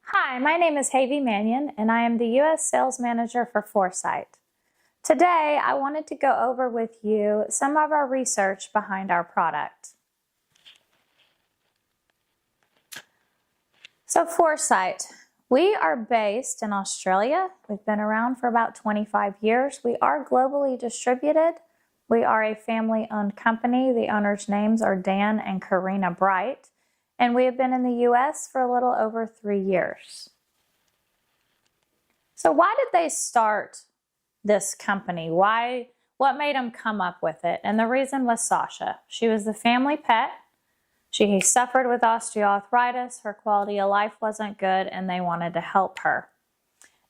Hi, my name is Havy Mannion, and I am the U.S. Sales Manager for Foresight. Today, I wanted to go over with you some of our research behind our product. So Foresight, we are based in Australia. We've been around for about 25 years. We are globally distributed. We are a family-owned company. The owners' names are Dan and Karina Bright, and we have been in the U.S. for a little over 3 years. So why did they start this company? What made them come up with it? And the reason was Sasha. She was the family pet. She suffered with osteoarthritis. Her quality of life wasn't good, and they wanted to help her.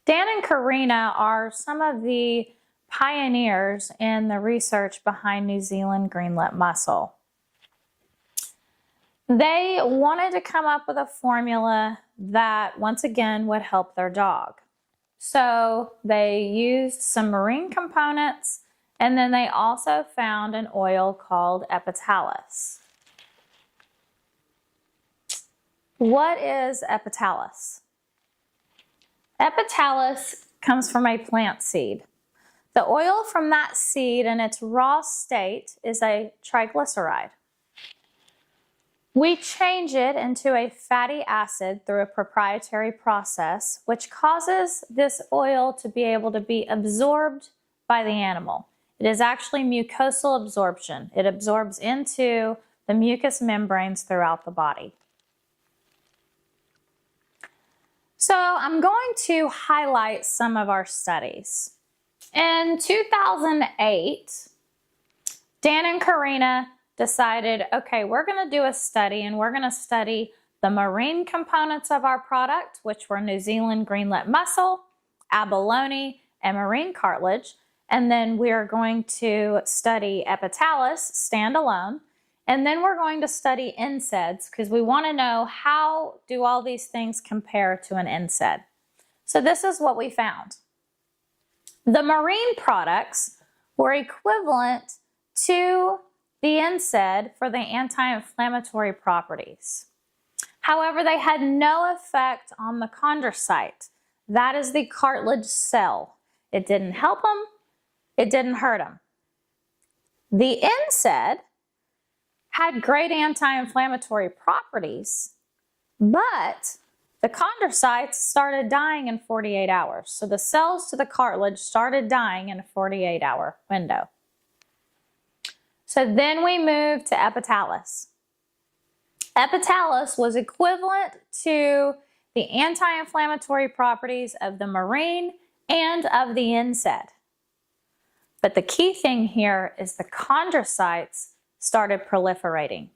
Dan and Karina are some of the pioneers in the research behind New Zealand green-lip mussel. They wanted to come up with a formula that, once again, would help their dog. So they used some marine components, and then they also found an oil called Epitalus. What is Epitalus? Epitalus comes from a plant seed. The oil from that seed in its raw state is a triglyceride. We change it into a fatty acid through a proprietary process, which causes this oil to be able to be absorbed by the animal. It is actually mucosal absorption. It absorbs into the mucous membranes throughout the body. So I'm going to highlight some of our studies. In 2008, Dan and Karina decided, okay, we're going to do a study, and we're going to study the marine components of our product, which were New Zealand green-lip mussel, abalone, and marine cartilage. And then we are going to study Epitalus standalone. And then we're going to study NSAIDs because we want to know how do all these things compare to an NSAID. So this is what we found. The marine products were equivalent to the NSAID for the anti-inflammatory properties. However, they had no effect on the chondrocyte. That is the cartilage cell. It didn't help them. It didn't hurt them. The NSAID had great anti-inflammatory properties, but the chondrocytes started dying in 48 hours. So the cells to the cartilage started dying in a 48-hour window. So then we moved to Epitalus. Epitalus was equivalent to the anti-inflammatory properties of the marine and of the NSAID. But the key thing here is the chondrocytes started proliferating.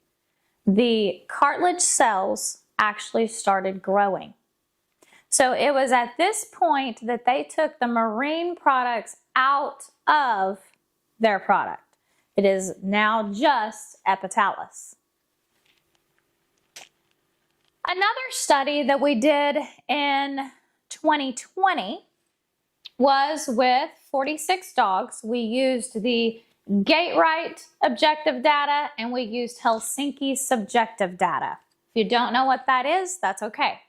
The cartilage cells actually started growing. So it was at this point that they took the marine products out of their product. It is now just Epitalus. Another study that we did in 2020 was with 46 dogs. We used the Gatorite objective data, and we used Helsinki subjective data. If you don't know what that is, that's okay.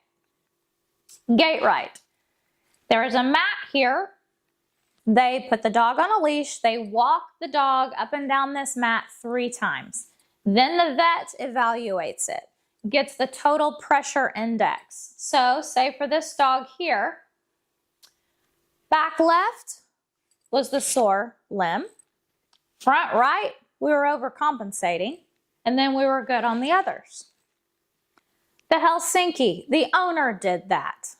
Gatorite. There is a map here. They put the dog on a leash. They walk the dog up and down this mat 3 times. Then the vet evaluates it, gets the total pressure index. So say for this dog here, back left was the sore limb. Front right, we were overcompensating, and then we were good on the others. The Helsinki, the owner did that.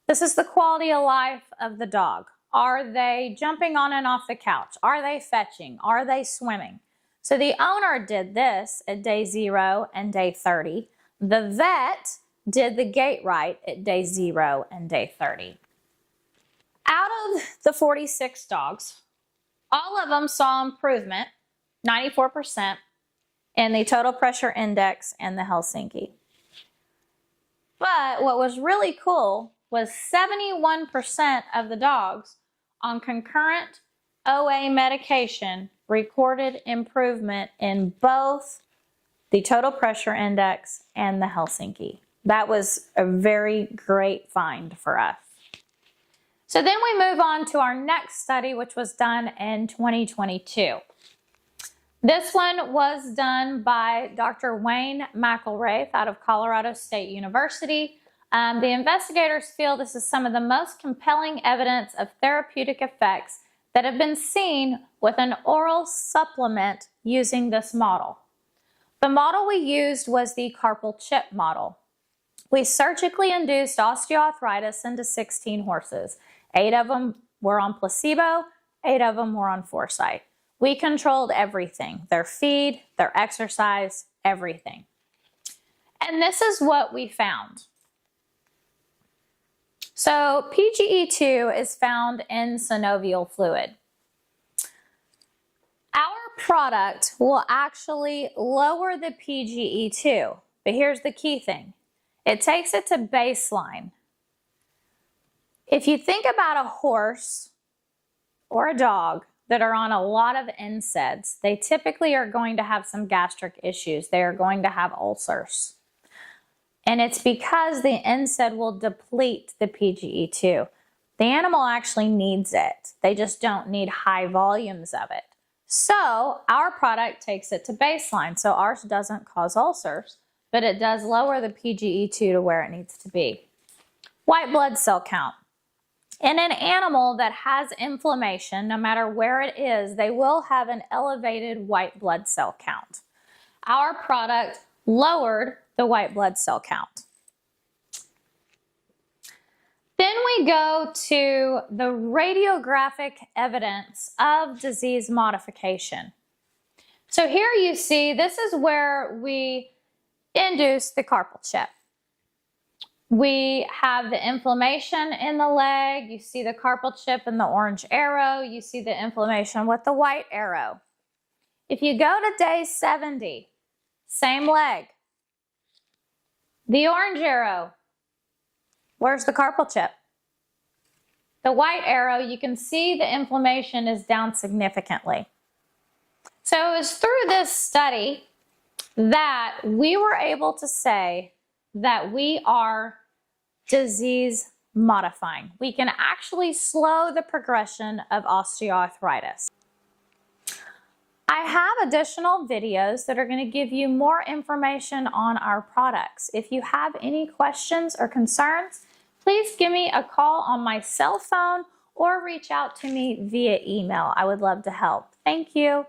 This is the quality of life of the dog. Are they jumping on and off the couch? Are they fetching? Are they swimming? So the owner did this at day 0 and day 30. The vet did the Gatorite at day 0 and day 30. Out of the 46 dogs, all of them saw improvement, 94%, in the total pressure index and the Helsinki. But what was really cool was 71% of the dogs on concurrent OA medication recorded improvement in both the total pressure index and the Helsinki. That was a very great find for us. So then we move on to our next study, which was done in 2022. This one was done by Dr. Wayne McElraith out of Colorado State University. The investigators feel this is some of the most compelling evidence of therapeutic effects that have been seen with an oral supplement using this model. The model we used was the carpal chip model. We surgically induced osteoarthritis into 16 horses. 8 of them were on placebo, 8 of them were on Foresight. We controlled everything, their feed, their exercise, everything. And this is what we found. So PGE2 is found in synovial fluid. Our product will actually lower the PGE2, but here's the key thing. It takes it to baseline. If you think about a horse or a dog that are on a lot of NSAIDs, they typically are going to have some gastric issues. They are going to have ulcers. And it's because the NSAID will deplete the PGE2. The animal actually needs it. They just don't need high volumes of it. So our product takes it to baseline. So ours doesn't cause ulcers, but it does lower the PGE2 to where it needs to be. White blood cell count. In an animal that has inflammation, no matter where it is, they will have an elevated white blood cell count. Our product lowered the white blood cell count. Then we go to the radiographic evidence of disease modification. So here you see, this is where we induce the carpal chip. We have the inflammation in the leg. You see the carpal chip and the orange arrow. You see the inflammation with the white arrow. If you go to day 70, same leg. The orange arrow, where's the carpal chip? The white arrow, you can see the inflammation is down significantly. So it was through this study that we were able to say that we are disease modifying. We can actually slow the progression of osteoarthritis. I have additional videos that are going to give you more information on our products. If you have any questions or concerns, please give me a call on my cell phone or reach out to me via email. I would love to help. Thank you.